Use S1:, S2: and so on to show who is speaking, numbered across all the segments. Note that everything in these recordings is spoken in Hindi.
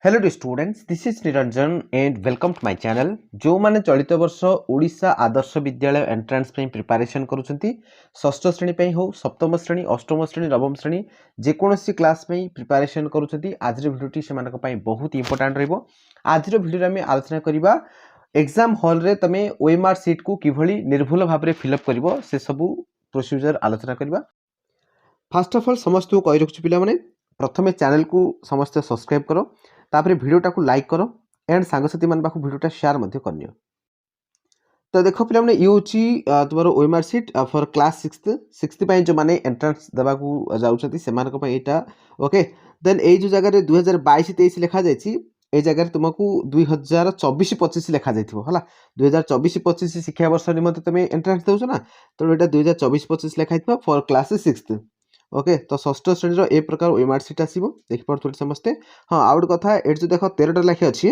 S1: Hello dear students, this is Niranjan and welcome to my channel. जो माने चलित वर्ष ओडिशा आदर्श विद्यालय एंट्रांस पे प्रिपरेशन करूछंती, षष्ठ श्रेणी पे हो, सप्तम श्रेणी, अष्टम श्रेणी, नवम श्रेणी जेकोसी क्लास में प्रिपरेशन करूछंती, आज भिडियोटी से बहुत इंपोर्टेंट रहबो। आज भिडियो में आलोचना करबा एग्जाम हॉल रे तमे ओएमआर सीट को किभली निर्भुल भाव में फिलअप करबो से सब प्रोसीजर आलोचना करबा। फर्स्ट ऑफ ऑल समस्त को कहि रखछु पिला माने प्रथमे चैनल को समस्त सब्सक्राइब करो, तापर वीडियोटा को लाइक करो एंड सांगसाथी मान पाखु वीडियोटा शेयर मध्य करनियो। तो देखो पिला माने यूची तुमारो OMR sheet for class 6th पय जो माने एंट्रेंस देबा को जाउछथि सेमान को पय एटा ओके। देन ए जो जगह रे 2022-23 लिखा जायछि, ए जगह रे तुमको 2024-25 लिखा जायथिबो हला। 2024-25 शिक्षा वर्ष निमंते तमे एंट्रेंस देउछ ना, तो एटा 2024-25 लिखा हितबा फॉर क्लास 6th ओके। तो षष्ठ श्रेणी रो ए प्रकार ओएमआर सीट आसीबो, देखि पड़थु समस्ते। हां आउट कथा एट जो देखो 13टा लेखे अछि,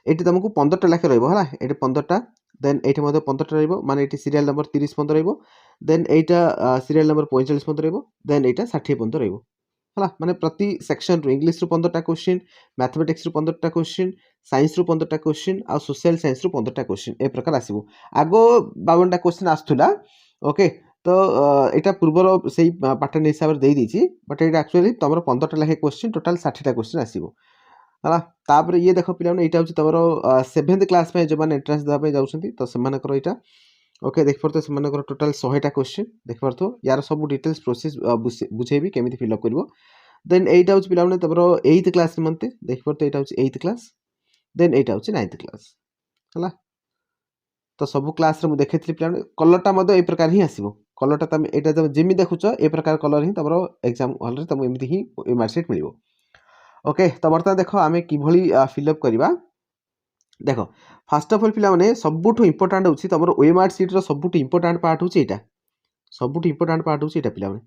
S1: एटी तुमको 15टा लेखे रहइबो हला। एटी 15टा, देन एटी मध्ये 15टा रहइबो, माने एटी सीरियल नंबर 30 पर्यंत रहइबो, देन एटा सीरियल नंबर 45 पर्यंत रहइबो, देन एटा 60 पर्यंत रहइबो हला। माने प्रति सेक्शन रो इंग्लिश रो 15टा क्वेश्चन, मैथमेटिक्स रो 15टा क्वेश्चन, साइंस रो 15टा क्वेश्चन आ सोशल साइंस रो 15टा क्वेश्चन ए प्रकार आसीबो। आगो 52टा क्वेश्चन आस्थुला ओके। तो एटा पूर्वर से पैटर्न हिसाब से दे दीची, बट एटा एक्चुअली तमरो 15टा लेखे क्वेश्चन, टोटल 60टा क्वेश्चन आसीबो हला। तापर ये देखो पिला एटा होची तमरो 7th क्लास में जो माने एंट्रेंस देबा पे जाउछंती, तो सेमानकर एटा ओके। देख परतो सेमानकर टोटल 100टा क्वेश्चन देख परतो, यार सब डिटेल्स प्रोसेस बुझेबी केमिति फिल अप करबो। देन एटा होची पिला तमरो 8th क्लास निमंते देख परतो, एटा होची 8th क्लास, देन एटा होची 9th क्लास हला। तो सब क्लास रे मु देखैथि पिला कलरटा मध्ये ए प्रकार ही आसीबो। कलरटा तमे एटा जब जिमि देखुछ ए प्रकार कलर ही तमरो एग्जाम हॉल रे तम एमिति ही ओएमआर सीट मिलिबो ओके। तो बर्तमान देखो आमे किभली फिलअप करबा। देखो फर्स्ट ऑफ ऑल पिला माने सबुठु इंपोर्टेंट होची तमरो ओएमआर सीट रो सबुठु इंपोर्टेंट पार्ट होची एटा, सबुठु इंपोर्टेंट पार्ट होची एटा पिला माने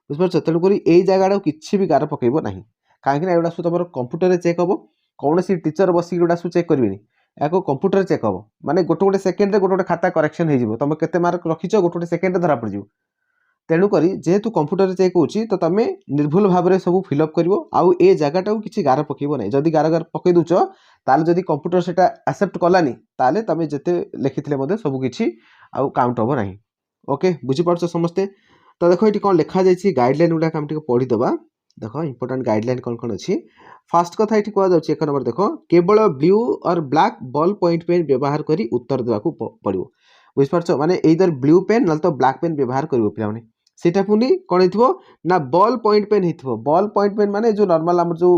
S1: बुझ परछ। तेनु करी एई जागाडा किछि भी गार पकेइबो नाही, काहे कि एडा सु तमरो कंप्यूटर रे चेक हबो। कोनोसी टीचर बसी एडा सु चेक करबिनी, याको कंप्यूटर चेक हबो। माने गोटे गोटे सेकेंड रे गोटे गोटे खाता करेक्शन हे जिवो, तमे केते मार्क रखिछो गोटे गोटे सेकेंड रे धरा पड़ जिवो। तेणु करी जेहेतु कंप्यूटर चेक होची, तो तमे निर्भुल भाव में सब फिलअप करिवो। आउ ए जगहटा को किछि गार पकेइबो नै, जदि गार पकेइ दुचो ताले जदि कंप्यूटर सेटा एक्सेप्ट कलानी, ताले तमे जते लिखिथिले मध्ये सब किछि आउ काउंट हबो नाही ओके। बुझि पड़छो समस्ते। तो देखो एटी कोन लिखा जायछि, गाइडलाइन गुडा काम टिके पढि दबा। देखो इंपोर्टेंट गाइडलाइन कोन कोन अछि। फर्स्ट कथा एटी कोआ जाउछि, एक नंबर देखो केवल ब्लू और ब्लैक बॉल पॉइंट पेन व्यवहार करी उत्तर देबाकू पड़िबो। बुझि पड़छो, माने इधर ब्लू पेन न तो ब्लैक पेन व्यवहार करिवो पिला माने। सेटा पुनी कोन हिथबो ना बॉल पॉइंट पेन हिथबो। बॉल पॉइंट पेन माने जो नॉर्मल हम जो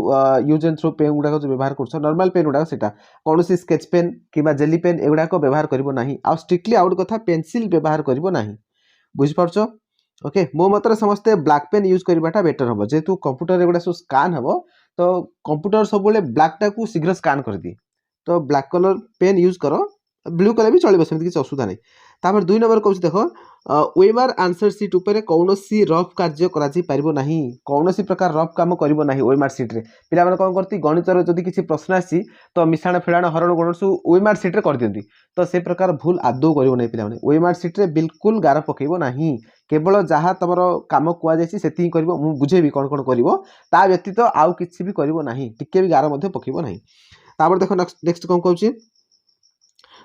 S1: यूज एंड थ्रो पेन गुडा जो व्यवहार करछो, नॉर्मल पेन गुडा सेटा कोनोसी स्केच पेन किबा जेली पेन एगुडा को व्यवहार करिवो नाही। आ स्ट्रिक्टली आउट कथा पेंसिल व्यवहार करिवो नाही। बुझि पड़छो ओके। मो मतरे समस्ते ब्लैक पेन यूज करबाटा बेटर हबो, जेतु कंप्यूटर एगुडा सो स्कैन हबो, तो कंप्यूटर सब बेले ब्लैक टा को शीघ्र स्कैन कर दी। तो ब्लैक कलर पेन यूज करो, ब्लू कलर भी चलिबो, सेमति किछ असुविधा नै। तापर 2 नंबर कहूछि देखो ओएमआर आंसर शीट ऊपर कौनसी रफ कार्य करा जी परिबो नाही, कौनसी प्रकार रफ काम करिवो नाही ओएमआर शीट रे। पिला माने कोन करती, गणित रो जदी किछि प्रश्न आसी तो मिसाण फेडाण हरण गुणन सु ओएमआर शीट रे कर दियंती, तो से प्रकार भूल आदौ करिवो नै पिला माने। ओएमआर शीट रे बिल्कुल गार पकेइबो नाही, केवल जहाँ तमरो काम कुआ जायछि सेति ही करिवो। मु बुझेबी कोन कोन करिवो, ता व्यतीत आउ किछि भी करिवो नाही, टिके भी गार मध्ये पकेइबो नाही। तापर देखो नेक्स्ट कोन कहूछि,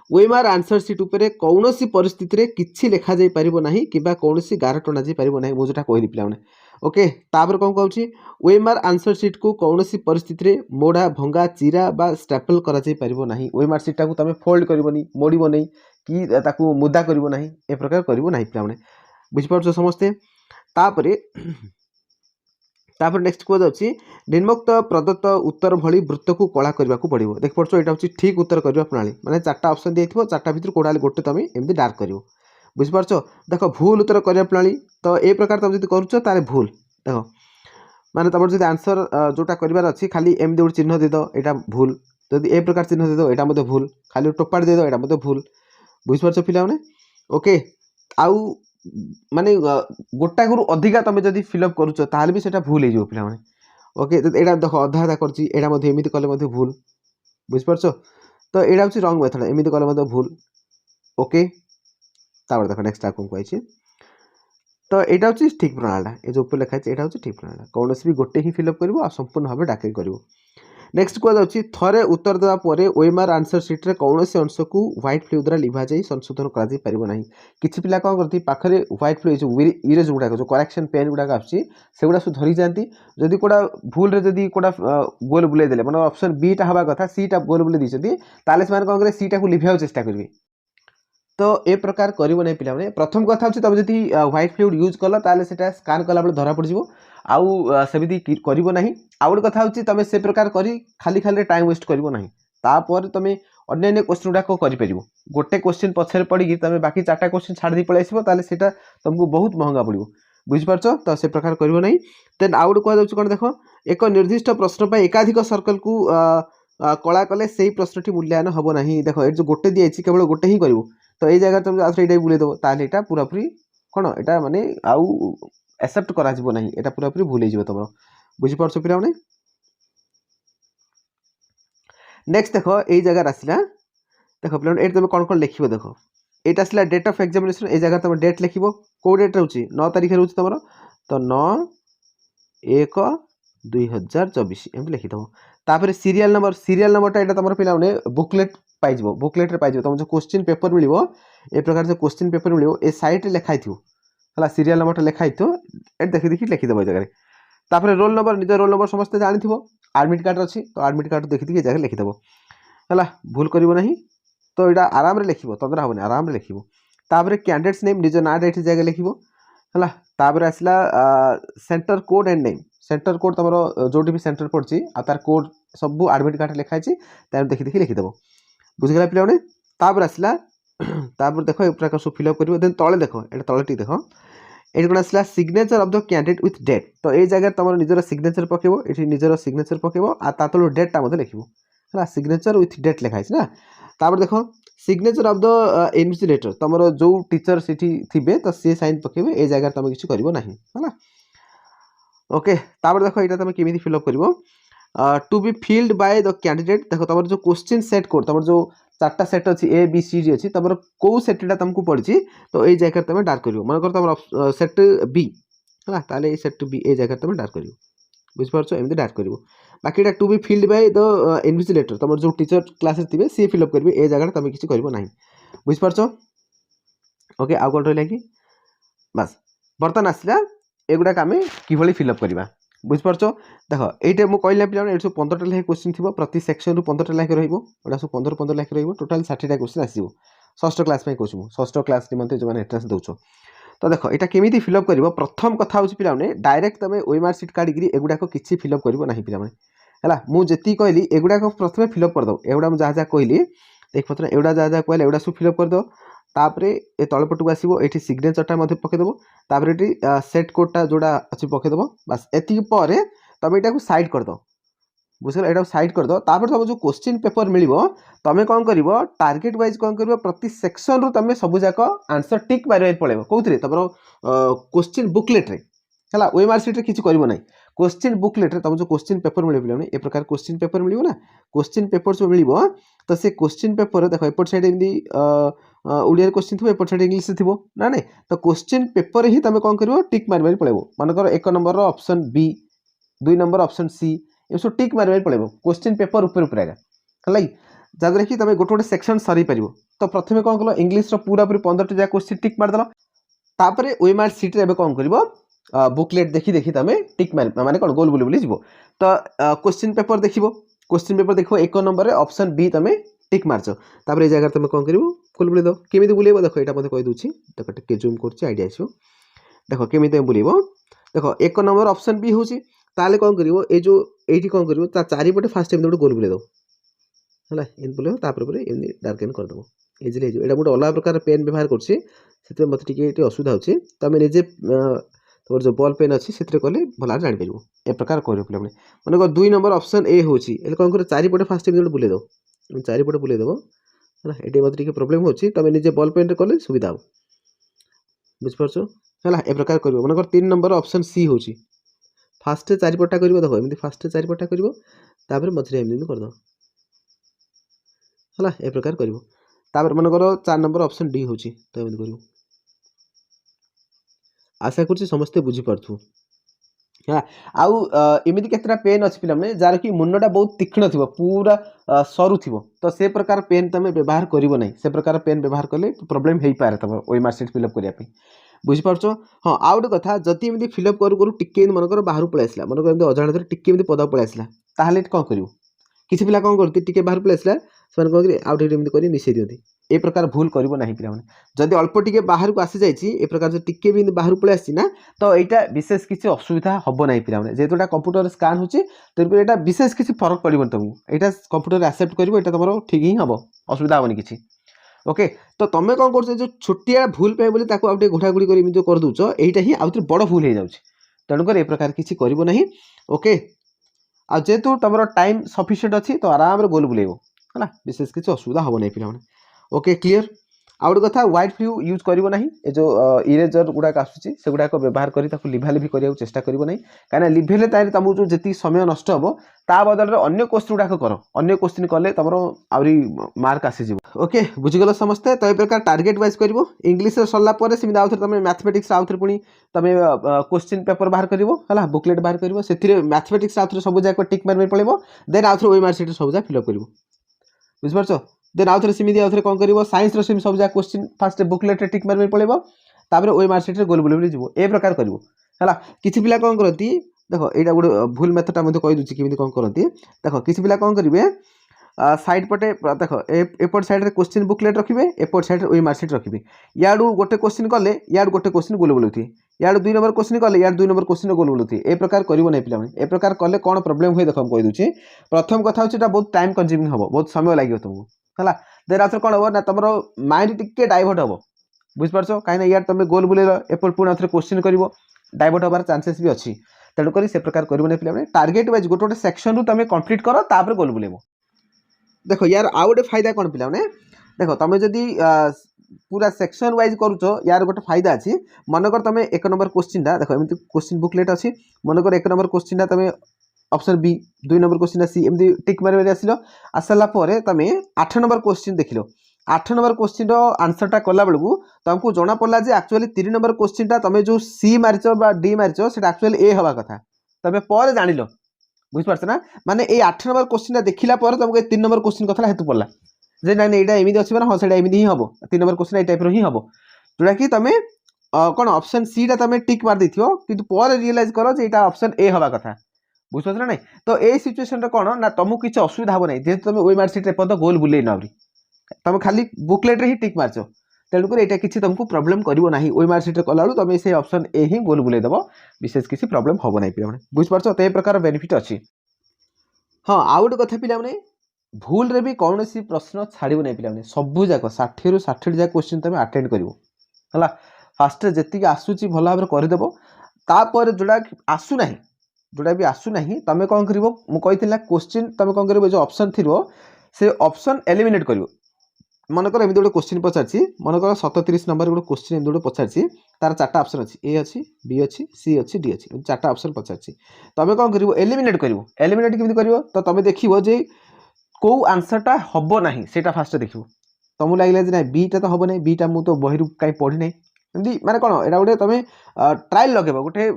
S1: ओएमआर आंसर शीट ऊपर कौनसी परिस्थिति रे किछि लेखा जाई परिबो नाही किबा कौनसी गार टना जाई परिबो नाही, मु जेटा कहली पिला माने ओके। तापर कोन कहूछि, ओएमआर आंसर शीट को कौनसी परिस्थिति रे मोडा भंगा चिरा बा स्टेपल करा जाई परिबो नाही। ओएमआर शीट टा को तमे फोल्ड करिवोनी, मोडिबो नै कि ताकू मुद्दा करिवो नाही, ए प्रकार करिवो नाही पिला माने। बुझि पाछो समस्ते। तापरे नेक्स्ट को जाउछि, निम्नोक्त प्रदत्त उत्तर भली वृत्त को कला करबा को पड़िबो। देख पड़छो एटा होछि ठीक उत्तर करबा प्रणाली, माने चारटा ऑप्शन देथिबो, चारटा भितर कोडाले गोटे तमे एमदी डार्क करिवो। बुझि पाछो। देखो भूल उत्तर करबा प्रणाली, तो ए प्रकार तमे जदि करूछो ताले भूल। देखो माने तमर जदि आंसर जोटा करबार अछि खाली एमदी गोटे चिन्ह दे दो, एटा भूल। जदि ए प्रकार चिन्ह दे दो, एटा मध्ये भूल। खाली टोपाड दे दो, एटा मध्ये भूल। बुझि पाछो पिला माने ओके। आउ माने गोटा गुरु अधिका तमे जदि फिलअप करूछो ताले भी सेटा भूल हे जो पिला माने ओके। तो एटा देखो अधा अधा करछि, एटा मध्ये एमिति कले मध्ये भूल। बुझि पाछो। तो एटा होछि रॉन्ग मेथड, एमिति कले मध्ये भूल ओके। तापर देखो नेक्स्ट आकम कहैछि, तो एटा होछि ठीक प्रणालीटा, ए जो ऊपर लिखा छै एटा होछि ठीक प्रणालीटा। कोनोसी भी गोटे ही फिलअप करबो आ संपूर्ण भाबे डाके करबो। नेक्स्ट कुछ थरे उत्तर देवा पर ओएमआर आंसर सीट रे कौन से अंश को व्हाइट फ्लू द्वारा लिभा जाई संशोधन करा जाई परिबो नाही किछि पिला कोन करती पाखरे व्हाइट फ्लू जो इरेज गुडा जो करेक्शन पेन गुडा आछि सेगुडा सु धरि जानती जदि कोडा भूल रे जदि कोडा गोल बुले देले माने ऑप्शन बी टा हवा कथा सी टा गोल बुले दिसती ताले से माने कोन करे सी टा को लिभाउ चेष्टा करबे तो ए प्रकार करिवो नै पिला माने प्रथम कथा होछि तब जदि व्हाइट फ्लूइड यूज कला ताले सेटा स्कैन कला बळे धरा पड़ जिवो आउ सेमिति करिवो नाही आउड कथा होछि तमे से प्रकार करी खाली खाली टाइम वेस्ट करिवो नाही तापर तमे अन्य अन्य क्वेश्चन गुडा को करि परिवो गोटे क्वेश्चन पछरे पड़ी कि तमे बाकी चारटा क्वेश्चन छाड़ दी पळे आसीबो ताले सेटा तुमको बहुत महंगा पड़िवो बुझि पारछो तो से प्रकार करिवो नाही देन आउड को जाउछि कोन देखो एक निर्दिष्ट प्रश्न पय एकाधिक सर्कल को कला कले सेही प्रश्नटी मूल्यांकन हबो नाही देखो ए जो गोटे दियाछि केवल गोटे ही करिवो तो ये जगह तुम आउट एटा बुले दबो ताले एटा पूरा पूरी कोन एटा माने आउ एक्सेप्ट करा जिवो नाही एटा पूरा पूरी भूले जिवो तमरो बुझि परछो पिला माने नेक्स्ट देखो ए जगह आसिला देखो पिला ए तुम कोन कोन लिखिबो देखो एटा आसिला डेट ऑफ एग्जामिनेशन ए जगह तुम डेट लिखिबो को डेट रहउची 9 तारिख रहउची तमरो तो 9/1/2024 एम लिखि दबो तापर सीरियल नंबर टा एटा तमरो पिला माने बुकलेट पाइजबो बुकलेट रे पाइजबो तुम जो क्वेश्चन पेपर मिलिबो ए प्रकार से क्वेश्चन पेपर मिलिबो ए साइट रे लिखाइ थियो हला सीरियल नंबर टा लिखाइ थियो ए देखि देखि लिखि देबो जगह रे तापर रोल नंबर निज रोल नंबर समस्त जानि थिबो एडमिट कार्ड अछि तो एडमिट कार्ड देखि देखि जगह लिखि देबो हला भूल करिवो नाही तो एटा आराम रे लिखिबो तंद्रा होबनी आराम रे लिखिबो तापर कैंडिडेट्स नेम निज ना डेट जगह लिखिबो हला तापर आसला centre code and name centre code तमरो जोटी भी सेंटर पड़ची आ तार कोड सब एडमिट कार्ड लिखाइ छी तार देखि देखि लिखि देबो बुझिगला पिला माने तापर आसला तापर देखो ए प्रकार सब फिल अप करिवो देन तळे देखो एटा तळेटी देखो एटी कोन आसला signature of the candidate with date तो ए जगह तमरो निजर सिग्नेचर पकेबो एटी निजर सिग्नेचर पकेबो आ तातलो डेट ता मते लिखिबो हला सिग्नेचर विथ डेट लिखाइछ ना तापर देखो सिग्नेचर ऑफ द इन्विजिलेटर तमरो जो टीचर सिटी थिबे तो से साइन पकेबे ए जगह तमे किछ करिवो नाही हला ओके तापर देखो एटा तमे केमिति फिल अप करिवो to be filled by the candidate देखो तमर जो क्वेश्चन सेट कोड तमर जो चारटा सेट अछि ए बी सी डी अछि तमर को सेटटा तुमको पड़छि तो ए जगह तमे डार्क करिवो मन कर तमर सेट बी हला ताले ए सेट बी ए जगह तमे डार्क करिवो बुझ परछो एमति डार्क करिवो बाकी एटा to be filled by the invigilator तमर जो टीचर क्लास रे थिबे से फिल अप करबे ए जगह तमे किछ करिवो नाही बुझ परछो ओके आ कोन रहला कि बस बर्तन आसला एगुडा कामे किभली फिल अप करबा बुझ परछो देखो एटे मु कहले पिला एटु 15 टा लेखे क्वेश्चन थिबो प्रति सेक्शन रु 15 टा लेखे रहइबो ओडा सब 15 लेखे रहइबो टोटल 60 टा क्वेश्चन आसीबो षष्ठ क्लास में कहछु षष्ठ क्लास निमंते जो माने एंट्रेंस दोछो तो देखो एटा केमिति फिल अप करबो प्रथम कथा होछि पिला माने डायरेक्ट तमे ओएमआर शीट काढी गिरी एगुडा को किछि फिल अप करबो नाही पिला माने हला मु जेति कहली एगुडा को प्रथमे फिल अप कर दो एगुडा मु जा कहली देख पत्र एगुडा जा कहले एगुडा सब फिल अप कर दो तापरे ए तळपटु आसीबो एठी सिग्नेचर टा मध्ये पके देबो तापरे एठी सेट कोड टा जोडा अछि पके देबो बस एति परे तमे एटा को साइड कर दो बुझल एटा साइड कर दो तापर तमे जो क्वेश्चन पेपर मिलिबो तमे कोन करिवो टारगेट वाइज कोन करिवो प्रति सेक्शन रु तमे सब जाको आंसर टिक मारबे पळेबो कोउतरे तमरो क्वेश्चन बुकलेट रे हला ओएमआर शीट रे किछ करिवो नै क्वेश्चन बुकलेट रे तमे जो क्वेश्चन पेपर मिलिबो नै ए प्रकार क्वेश्चन पेपर मिलिबो ना क्वेश्चन पेपर जो मिलिबो तो से क्वेश्चन पेपर देखो एपट साइड इंदी ओडिया क्वेश्चन थो एपट साइड इंग्लिश थो ना नहीं तो क्वेश्चन पेपर ही तुम कौन कर टिक मार पड़ेबो मनकर 1 number option B 2 number option C ये सब टिक मार पड़ेबो क्वेश्चन पेपर ऊपर ऊपर आगा हला जदर कि तुम गोटे गोटे सेक्शन सरी पारिबो तो प्रथमे कौन कल इंग्लिश रो पूरा पूरी 15 टा क्वेश्चन टिक मार दलो तापरे ओएमआर शीट रे कौन करिवो बुकलेट देखि देखि तुम टिक मार माने कौन गोल बुली बुली जीवो तो क्वेश्चन पेपर देखिबो क्वेश्चन पेपर देखो 1 नंबर रे ऑप्शन बी तुम टिक मारछो तापर ए जगह तुम कौन करिवो फुल बुले दो केमिति बुलेबो देखो एटा मते कहि दोछि देखो टिके जूम करछि आईडिया आछो देखो केमिति बुलेबो देखो 1 नंबर ऑप्शन बी होछि ताले कौन करिवो ए जो एठी कौन करिवो ता चारि पटे फास्ट टाइम गोल बुले दो हला इन बुले तापर परे एमनी डार्केन कर दबो इजिली जो एटा गोटे अलग प्रकार पेन व्यवहार करछि सेते मते टिके एटी असुविधा होछि तमे निजे तोर जो बॉल पेन अछि सेतरे कले भला जानि परिबो ए प्रकार करियो प्ले माने 2 नंबर ऑप्शन ए होछि एले कौन करे चारि पटे फास्ट टाइम बुले दो चारि पटे बुले देबो हला एटी मते टिके प्रॉब्लम होछि तमे निजे बॉल पेन रे कले सुविधा हो बुझ परछो हला ए प्रकार करियो माने 3 नंबर ऑप्शन सी होछि फास्ट चारि पटा करिवो देखो एमती फास्ट चारि पटा करिवो तापर मझरे एमती कर दो हला ए प्रकार करिवो तापर मन करो 4 नंबर ऑप्शन डी होछि तो एमती करिवो आशा करछि समस्त बुझी परथु है आउ एमती केतटा पेन अच्छी पे जार कि मुंडा बहुत तीक्ष्ण थी पूरा सरू थी तो से प्रकार पेन तुम व्यवहार करना से प्रकार पेन व्यवहार कले प्रोब्लेम हो पाए तुम ओएमआर सीट फिलअप करने बुझीपार हाँ आउ गोटे कथा जदि एमती फिलअप करू करू टिके मनकर बाहर पलि आसला मनकर अजाणत टिके पदा पलि आसला ताहले कौन करूँ किसी पिला कौन करती टिके बाहर पलि आसला से कौन आउ टे मिसई दिखती ए प्रकार भूल करिवो नहीं पिला जदि अल्प टिके बाहर को आसी जाइए ए प्रकार जो टिके भी बाहर पलि आसी ना तो यहाँ विशेष किसी असुविधा हम ना पिला जेहेतु यहाँ कंप्यूटर स्कान हो तेणुक यहाँ विशेष किसी फरक पड़ो तुमको यहाँ कंप्यूटर एक्सेप्ट कर तुम ठीक ही हम असुविधा हेनी किसी ओके तो तुम कौन कर जो छोटिया भूल पे बोली आउटे घोड़ाघोड़ी कर जो कर दूच यहाँ ही आउे बड़ भूल हो जाए तेणुकर ए प्रकार किसी करना ओके आ जेहेतु तुम टाइम सफिशिएंट अच्छी तो आराम गोल बुलेब है विशेष किसी असुविधा हम ना पिला ओके क्लीयर आउ गोटे कथा व्हाइट फ्लू यूज करना ना ये जो इरेजर गुड़ाक आसुच्च व्यवहार कर लिभालिभि करने चेष्टा करना ना कहीं लिभेले तुमको जो जी समय नष्ट हम ता बदल में अन्य क्वेश्चन गुड़ाक कर अन्य क्वेश्चन कले तुम आहरी मार्क आसीज ओके बुझीगल समस्ते तो ये प्रकार टार्गेट वाइज कर इंग्लीश सरला सेमती आउ तुम मैथमेटिक्स आउ थे पुणी तुम क्वेश्चन पेपर बाहर कर बुकलेट बाहर कर मैथमेटिक्स आउ थे सब जाक टिक मार पड़े देन आउ थे ओएमआर सीट सब जाक फिलअप कर बुझिपार देन आउ थे सेमती आउ थे कौन कर साइंस रही सब जगह क्वेश्चन फास्ट बुकलेट टिक मार पड़े तापर ओएमआर सीट गोल बुले जीव ए प्रकार कर किसी पिला कौन करती देख यहाँ गोटे भूल मेथडटा कहीदे कि कौन करती देख किसी पिला कौन करेंगे साइड पटे देख एपट साइड क्वेश्चन बुकलेट रखिए एपट साइड ओएमआर सीट रखिए याडू गोटे क्वेश्चन कले याडू गोटे क्वेश्चन गोल बुलाऊे याडू 2 नंबर क्वेश्चन कले यार 2 नंबर क्वेश्चन गोल बुलाऊे ए प्रकार कर नहीं पिला ए प्रकार कले कौन प्रोब्लेम हुए देख कहीदे प्रथम कथा हूँ बहुत टाइम कंज्यूमिंग हम बहुत समय लगे तुमको है देन आउे कौन हम ना तुम माइंड टिके डाइवर्ट हम बुझिपार कहीं यार तुम गोल बुलेल एपट पुणी आउे क्वेश्चन कर डाइवर्ट हबार चांसेस भी अच्छी तेणुक से प्रकार कर पिला टार्गेट वाइज गोटे गोटे सेक्शन रू तुम कंप्लीट कर तापर गोल बुलेब देख यार आउ गोटे फायदा कौन पिला देख तुम जदि पूरा सेक्शन वाइज करुच यार गोटे फायदा अच्छी मनकर तुम 1 नंबर क्वेश्चन देख एमती क्वेश्चन बुकलेट अच्छी मनकर 1 नंबर क्वेश्चन तुम ऑप्शन बी 2 नंबर क्वेश्चन सी एमती टिक मारे आसिल आसाला तुम 8 नंबर क्वेश्चन देख 8 नंबर क्वेश्चन आंसरटा कला बेलू तुमको जना पड़ा जे एक्चुअली 3 नंबर क्वेश्चनटा तुम जो सी मारिच डी मारिच से एक्चुअली ए हवा कथा तुम पर जान बुझिपार ना माने ये 8 नंबर क्वेश्चन देखला तुमको 3 नंबर क्वेश्चन कथा हेतु पड़ा जे ना यहाँ एमती अच्छे ना हाँ से एमती ही हम 3 नंबर क्वेश्चन ये टाइप ही हम जोटा कि तुम कौन ऑप्शन सी टा तुम टिक मार देथियो किंतु पर रियलाइज करो जे एटा ऑप्शन ए हवा कथा बुझिपार ना नहीं तो ये सिचुएशन कौन ना तुमको किसी असुविधा हम ना जेहेतु तुम ओएमआर सीट एपर्यंत गोल बुले ना तुम खाली बुकलेट रे ही टिक मारच तेणुक यहाँ किसी तुमको प्रोब्लेम करना ओएमआर सीट कला तुम से ऑप्शन ए ही गोल बुलेदेव विशेष किसी प्रोब्लेम हम ना पे बुझिपार तो ये प्रकार बेनिफिट अच्छी हाँ आउ गोटे कथा पे भूल रे भी कौन सी प्रश्न छाड़ नहीं पे सबू जाक 60 ରୁ 60 जाक क्वेश्चन तुम अटेंड कर फास्ट जी आसूची भल भाव करदेव तापर जोड़ा आसुना जोड़ा भी आसुना तुम कौन कर मुझे क्वेश्चन तुम कौन कर जो ऑप्शन थी से ऑप्शन एलिमिनेट कर मनकर एमती गोटे क्वेश्चन पचार मनकर 37 नंबर गोटे क्वेश्चन एमती गोटे पचार तार 4टा ऑप्शन अच्छी ए अच्छी बी अच्छी सी अच्छी डी अच्छी 4टा ऑप्शन पचार तुम कौन कर एलिमिनेट कर एलिमिनेट केमती कर तो तुम देखो जे कौ आंसरटा हम ना से फास्ट देख तुमको लगे ना बीटा तो हम ना बीटा मुझे बही कहीं पढ़ी ना एमती माने कौन यहाँ गोटे तुम ट्रायल लगे गोटे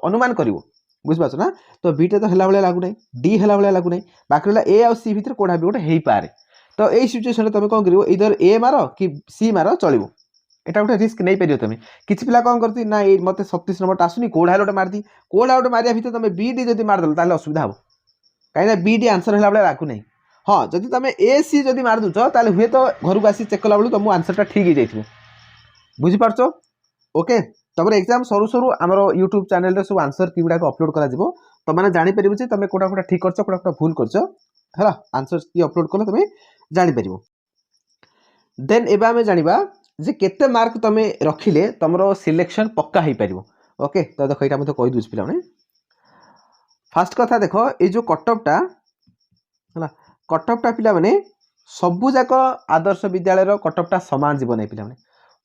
S1: अनुमान कर बुझिपार ना तो बीटा तो है लगुना डी है लगुना बाकी रहा ए आउ सी भितर कौटा भी गोटे हो पारे तो यही सिचुएशन तुम कौन कर इधर ए मार कि सी मार चलो यहाँ गोटे रिस्क नहीं पार तुम किसी पिला कौन करती ना ये मत 37 नंबर आसुनी कौड़ा गोटे मारदी कौड़ा गोटे मारिया भितर तुम बी डी जब मारदेल ताल असुविधा हम कहीं बी डी आंसर है लगुना हाँ जदि तुम ए सी जब मारदुच ताल हुए तो घर को आसी चेक कला बेलू तुम आंसरटा ठीक हो जाए बुझिपार ओके तुम एग्जाम सरू सरू आमर यूट्यूब चैनल सब आंसर की गुड़ाक अपलोड कर तुमने जापर जे तुम कौटा कौटा ठीक कर कौटा भूल कर आंसर की अपलोड कले तुम जापर देन एबे आमे जानिबा जे केते मार्क तुम रखिले तुम सिलेक्शन पक्का हो पार ओके तो देख यहाँ कही दूस पिला फास्ट कथा देख ये जो कटअपटा है कटअपटा पिला माने सबू जाक आदर्श विद्यालय कटअपटा सामान जीव नहीं पिला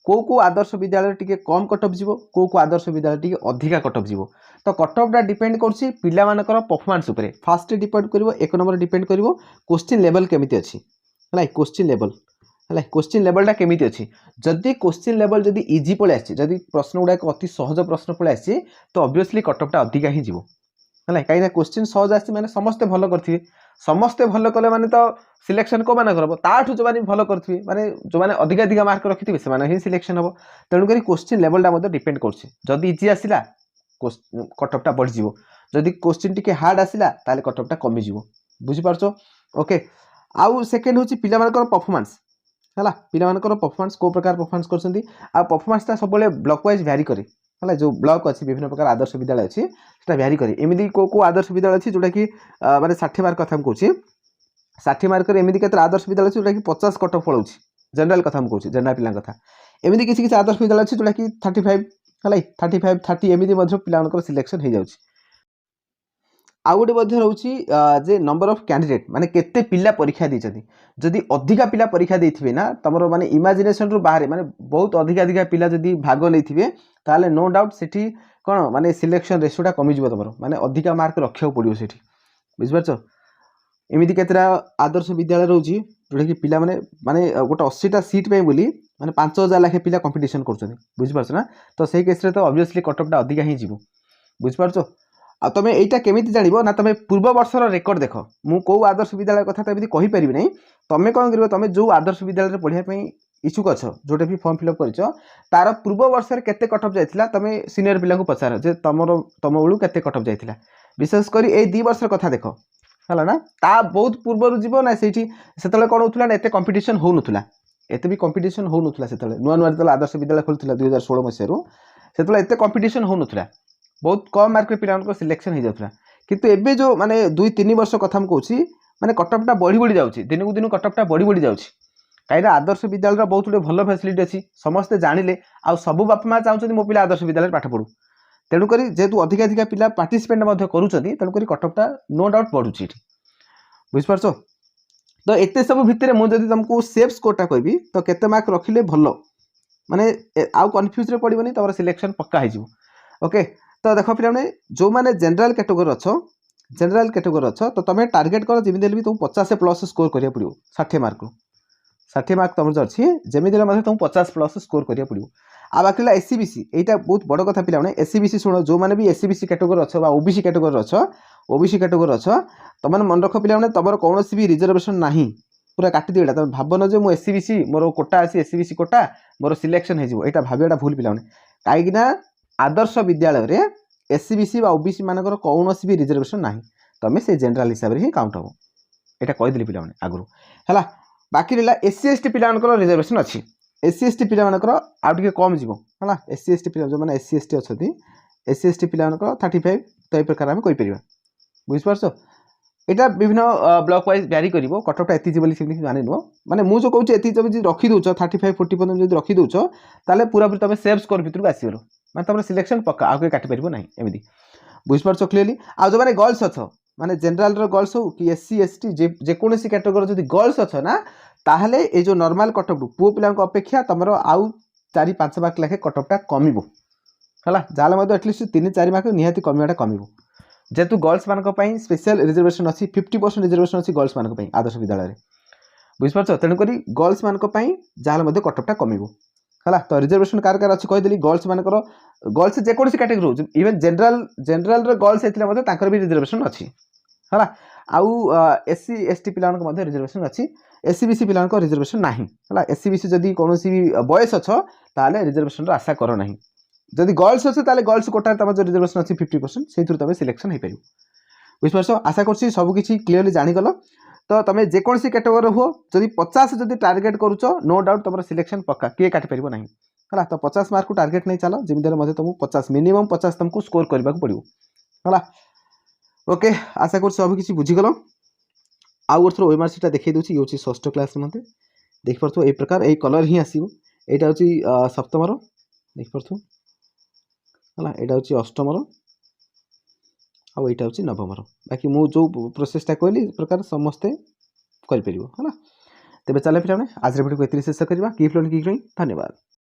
S1: कौ कौ आदर्श विद्यालय टिके कम कटअप जीव कौ कौ आदर्श विद्यालय टिके अधिका कटअप जीव तो कटअपटा डिपेंड कर पिला मानकर परफॉर्मेंस उपरे फास्ट डिपेंड कर 1 नंबर डिपेंड कर क्वेश्चन लेवल केमिति अछि है क्वेश्चन लेवल है क्वेश्चन लेवलटा केमी अच्छी जदि क्वेश्चन लेवल जदि इजी पलि आदि प्रश्न गुड़ाक अति सहज प्रश्न पलि आसी तो ऑब्वियसली कटअपटा अधिका ही जीवो है कहीं क्वेश्चन सहज आसी मैंने समस्ते भल करेंगे समस्ते भल कले माने तो सिलेक्शन को माने करब ताठू जो माने भल करथिबे माने जो माने अधिक अधिक मार्क रखिथिबे से माने ही सिलेक्शन हबो तेणु करी क्वेश्चन लेवलटा मध्ये डिपेंड करछि जदि इजी आसिला कटअपटा बढ़ जीवो जदि क्वेश्चन टिके हार्ड आसिला ताले कटअपटा कमी जीवो बुझि पारछो ओके आउ सेकंड होछि पिला मानकर परफॉर्मेंस है पिला मानकर परफॉर्मेंस को प्रकार परफॉर्मेंस करछंती आ परफॉर्मेंसटा सब बेले ब्लॉक वाइज वैरी करे है जो ब्लॉक अच्छी विभिन्न प्रकार आदर्श विद्यालय अच्छी भ्यारी करे एमती को आदर्श विद्यालय अच्छी जोटा कि माने 60 मार्क कथा कहूँ 60 मार्क एमती के आदर्श विद्यालय अच्छी जोटा कि 50 कटअफ पलाऊ जनरल कथा कहूँ जनरल पिला कथा एमती किसी आदर्श विद्यालय अच्छी जोटा कि 35 है 35 30 एमती पिला सिलेक्शन हो जाऊँ आउ गोटे रोचे जे नंबर ऑफ कैंडिडेट माने केते पिला परीक्षा देइछथि जदि अधिका पिला परीक्षा देइथिबे ना तमरो माने इमेजिनेशन रु बाहर माने बहुत अधिका अधिका पिला जदि भाग लेथिबे ताले नो डाउट सेठी कोन माने सिलेक्शन रेशियोटा कमी जिवो तमरो माने अधिका मार्क रखियो पड़ियो सेठी बुझ पारछो एमिति केतरा आदर्श विद्यालय रोची जोटा कि पिला माने माने गोटे 80टा सीट पे बोली माने 5000 लाखे पिला कंपटीशन करछथि बुझ पारछो ना तो सेही केस रे तो ऑब्वियसली कटअपटा अधिका ही जिवो बुझ पारछो आ तुम यहाँ केमी जान ना तुम पूर्व वर्षर रेकर्ड देख मु कौ आदर्श विद्यालय कथा तो कही पारि ना तुम कौन कर तुम जो आदर्श विद्यालय पढ़ाई इच्छुक अच्छ जोटा भी फॉर्म फिलअप कर तार पूर्व वर्ष केते कटअप जाइला तुम सीनियर पिला पचार जे तुम बेलू केते कटअप जाइला विशेषकर ये 2 वर्ष कथा देख है ना ता बहुत पूर्व जीव ना से कौन होता ना एत कंपिटिशन हो नाला एत भी कंपिटिशन हो नाला से नुआ नुआ जो आदर्श विद्यालय खोलता 2016 मसीह से एत कंपिटिशन हो नाला बहुत कम मार्क पिला सिलेक्शन हो जाता किंतु एबे जो माने 2-3 वर्ष कथा कहूँ माने कटअपटा बढ़ी बढ़ी जाऊँगी दिन को दिन कटअपटा बढ़ी बढ़ी जाऊँगी कहीं आदर्श विद्यालय बहुत गुटे भल फैसिलिटी अच्छी समस्ते जानिले आ सब बापा माँ चाहते मो पिला आदर्श विद्यालय पाठ पढ़ू तेणुक जेहेतु अधिक अधिक पिला पार्टिसिपेट करुँच कटअपटा नो डाउट बढ़ुची बुझिपार तो एत सब भितर मुझे तुमको सेफ स्कोरटा कहि तो केते मार्क रखिले भल माने आउ कन्फ्यूज पड़ोनी तुम सिलेक्शन पक्का हो ओके तो देख पे जो मैंने जनरल कैटेगोरी अच्छ तो तुम टार्गेट कर जमी भी तुमको 50+ स्कोर करा पड़ो 60 मार्क तुम जो अच्छी जमी तुमको 50+ स्कोर करा पड़ो आ बाकी एससीबीसी यहाँ बहुत बड़ कथा पे एससीबीसी शुण जो मैंने भी एससीबीसी कैटेगोरी अच्छ ओबीसी कैटेगोरी अच्छ ओबीसी कैटेगोरी अच्छ तुम मन रख पे तुम कौन भी रिजर्वेशन ना पूरा काटी देगा तुम भावन जो मुझे एससीबीसी मोर कोटा अच्छी एससीबीसी कोटा मोर सिलेक्शन हो भावियाटा भूल पे कहीं आदर्श विद्यालय रे एससीबीसी ओबीसी मानकर कौन भी रिजर्वेशन ना तुम से जनरल हिसाब से ही काउंट हम यहाँ कहीदेली पे आगु है बाकी रहा एससी एसटी पिला रिजर्वेशन अच्छी एससी एसटी पिला आउे कम जीव है एससी एसटी पिला जो मैंने एससी एसटी अच्छा एससी एसटी पिला 35 तो ये प्रकार आम कहीपर बुझिपार यहाँ विभिन्न ब्लॉक वाइज भ्यारी कर कटअपटा एति जानी नुह माने मुझे कहूँ एति जब रखी दौच 35-40 पर्यटन जब रखी दौच ताले पूरा पूरी तुम सेफ स्कोर भितर को आसगल मैं तुम सिलेक्शन पक्का आगे काटी पार ना एमती बुझिपार क्लीयरली आज जो मैंने गर्ल्स अच्छ माने जनरल गर्ल्स हो कि एससी एसटी जेकोसी कैटेगोरी जब गर्ल्स अच्छ ना ताहले ये जो नॉर्मल कटअप पुओ पिला अपेक्षा तुम आउ 4-5 मार्क लाखे कटअपटा कम है जहाँ एटलिस्ट 3-4 मार्क निहाती कमियाटा कम जेहेतु गर्ल्स मान स्पेशल रिजर्वेशन अच्छी 50% रिजर्वेशन अच्छी गर्ल्स मान आदर्श विद्यालय बुझिपार तेणुक गर्ल्स मान जहाँ कटअपटा कम है तो रिजर्वेशन कार कार अच्छी कहीदेली गर्ल्स मानकर गर्ल्स जेकोसी कैटेगोरी इवेन जनरल गर्ल्स होते भी रिजर्वेशन अच्छी है आउ एससी एसटी पिला रिजर्वेशन अच्छी एससीबीसी पिला रिजर्वेशन ना है एससीबीसी जदि कौन भी बयस अच्छ ताले रिजर्वेशन आशा कर ना जदि गर्ल्स अच्छे ताले गर्ल्स कोटा तुम जो रिजर्वेशन अच्छी 50% से तुम सिलेक्शन हो पार बुझिपार आशा कर सबकि क्लीयरली जानीगल तो तुम जेकोसी कैटेगोरी हुआ जदि 50 जदि टार्गेट करुच नो डाउट तुम सिलेक्शन पक्का किए काटी पार ना है तो 50 मार्क को टार्गेट नहीं चलो जमीन तुमको 50 मिनिमम 50 तुमको स्कोर करने को पड़ो है ओके आशा कर सबकि बुझीगल आउ गोटे थोड़ा ओएमआरसी देखी दूसरी ये हूँ 6th क्लास मत देखिपु ये प्रकार ये कलर ही आसो यहाँ हूँ सप्तमर देखिपु है यहाँ हूँ अष्टमर आईटा हूँ नवमर बाकी मु जो प्रोसेसटा कहली प्रकार समस्ते करें है तेज चले पे आज भिडियो को शेष करवा कीप लर्निंग कीप ग्रोइंग धन्यवाद।